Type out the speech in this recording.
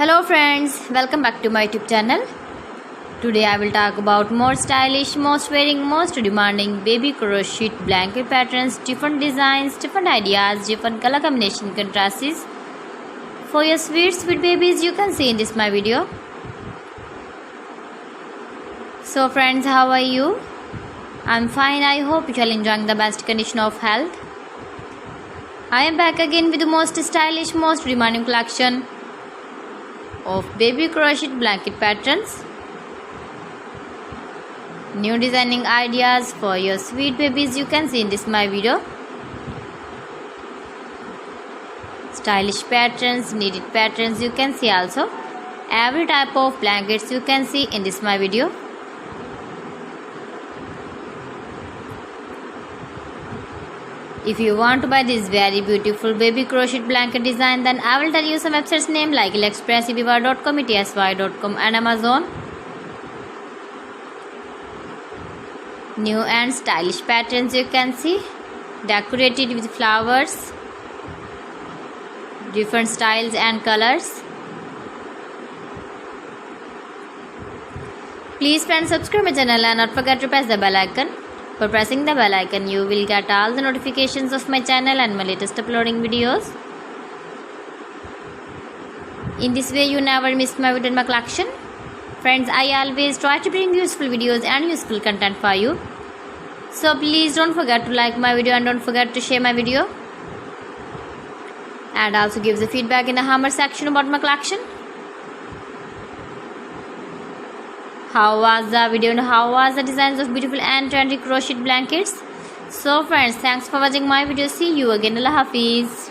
Hello friends, welcome back to my YouTube channel. Today I will talk about more stylish, most wearing, most demanding baby crochet blanket patterns, different designs, different ideas, different color combination contrasts for your sweet babies you can see in this my video. So friends, how are you? I'm fine. I hope you are enjoying the best condition of health. I am back again with the most stylish, most demanding collection of baby crochet blanket patterns. New designing ideas for your sweet babies you can see in this my video. Stylish patterns, needed patterns you can see also. Every type of blankets you can see in this my video. If you want to buy this very beautiful baby crochet blanket design, then I will tell you some websites name like AliExpress, eBay.com, ETSY.com and Amazon. New and stylish patterns you can see, decorated with flowers, different styles and colors. Please friends, subscribe my channel and not forget to press the bell icon. For pressing the bell icon, you will get all the notifications of my channel and my latest uploading videos. In this way, you never miss my video in my collection. Friends, I always try to bring useful videos and useful content for you. So please don't forget to like my video and don't forget to share my video. And also give the feedback in the comment section about my collection. How was the video and how was the designs of beautiful and trendy crochet blankets? So friends, thanks for watching my video. See you again. Allah Hafiz.